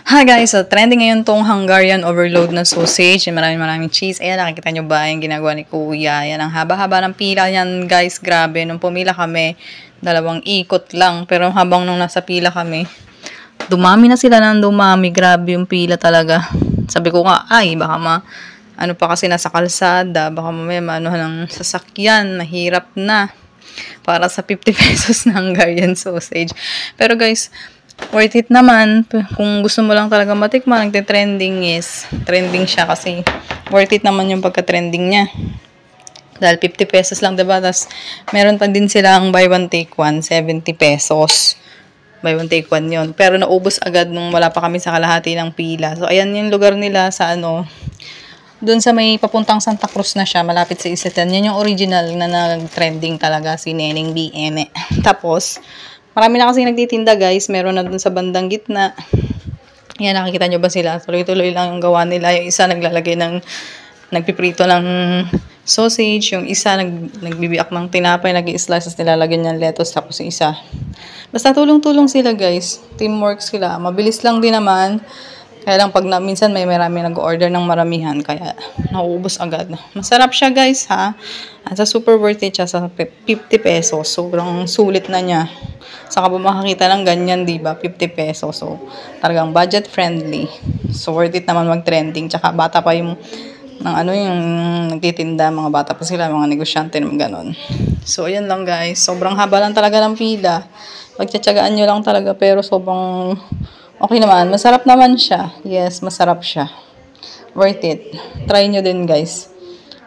Hi guys, so trending ngayon tong Hungarian overload na sausage. Maraming cheese. Ayan, nakikita nyo ba yung ginagawa ni Kuya? Ayan, ang haba-haba ng pila yan guys. Grabe, nung pumila kami, 2 ikot lang. Pero habang nung nasa pila kami, dumami na sila ng dumami. Grabe yung pila talaga. Sabi ko nga, ay, baka ano pa kasi nasa kalsada, baka mamaya maano ng sasakyan, mahirap na. Para sa 50 pesos na Hungarian sausage. Pero guys, worth it naman. Kung gusto mo lang talaga matikman, trending siya kasi worth it naman yung pagka-trending niya. Dahil 50 pesos lang, diba? Tapos, meron pa din silang buy one take one, 70 pesos. Buy one take one yun. Pero naubos agad nung wala pa kami sa kalahati ng pila. So, ayan yung lugar nila sa doon sa may papuntang Santa Cruz na siya, malapit sa Isitan. Yan yung original na nag-trending talaga, si Neneng BN. Tapos, marami na kasi nagtitinda guys. Meron na dun sa bandang gitna. Yan, nakikita nyo ba sila? Tuloy-tuloy lang yung gawa nila. Yung isa naglalagay nagpiprito ng sausage. Yung isa nagbibiak ng tinapay, nag-i-slices, nilalagyan niya lettuce. Tapos yung isa. Basta tulong-tulong sila guys. Teamwork sila. Mabilis lang din naman. Kaya lang pag minsan may marami nag-order ng maramihan. Kaya nauubos agad. Masarap siya guys ha. At sa super worth it siya sa 50 pesos. Sobrang sulit na niya. Saka po makakita ng ganyan, diba? 50 pesos. So, talagang budget friendly. So, worth it naman mag-trending. Tsaka bata pa yung yung nagtitinda. Mga bata pa sila, mga negosyante naman ganon. So, ayan lang guys. Sobrang haba lang talaga ng pila. Pagtsatsagaan nyo lang talaga. Pero sobrang okay naman. Masarap naman siya. Yes, masarap siya. Worth it. Try nyo din guys.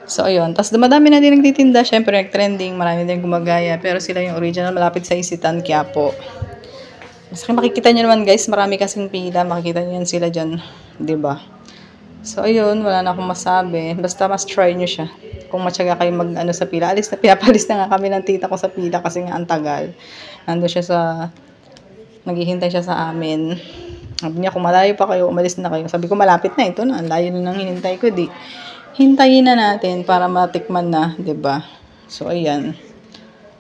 So, ayun. Tapos, dumadami na din nagtitinda. Siyempre, nag-trending. Marami din gumagaya. Pero sila yung original. Malapit sa Isitan, Quiapo. Mas makikita nyo naman, guys. Marami kasing pila. Makikita nyo yan sila dyan. Diba? So, ayun. Wala na akong masabi. Basta, mas try nyo siya. Kung matyaga kayo sa pila. Pinapalis na nga kami ng tita ko sa pila kasi nga ang tagal. Nandun siya naghihintay siya sa amin. Sabi niya, kung malayo pa kayo, umalis na kayo. Sabi ko, malapit na. Ito na. Ang layo na nang hinintay ko, di. Hintayin na natin para matikman na, 'di ba? So ayan.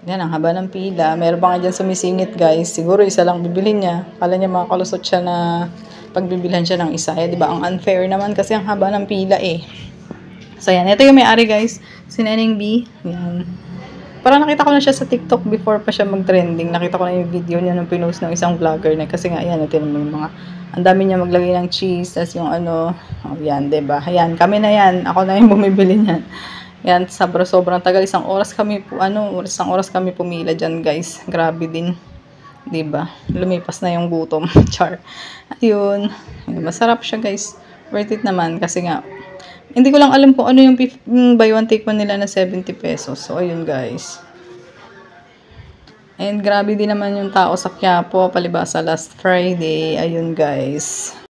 Yan ang haba ng pila. Meron pa nga diyan sumisingit, guys. Siguro isa lang bibilhin niya. Kala niya makakalusot siya na pagbibilhan siya ng isa. 'Di ba? Ang unfair naman kasi ang haba ng pila eh. So ayan, ito yung may-ari, guys. Si Neneng B. Yan. Parang nakita ko na siya sa TikTok before pa siya mag-trending. Nakita ko na yung video niya nung pinost ng isang vlogger na kasi nga ayan, ito yung mga ang dami niya maglagay ng cheese, tas yung yan, diba? Ayan, kami na yan. Ako na yung bumibili niyan. Yan, sobrang tagal. Isang oras kami pumila dyan, guys. Grabe din. Diba? Lumipas na yung gutom. Char. Ayun. Masarap siya, guys. Worth it naman. Kasi nga, hindi ko lang alam kung ano yung buy one take one nila na 70 pesos. So, ayun, guys. And grabe din naman yung tao sa Quiapo, palibasa last Friday. Ayun guys.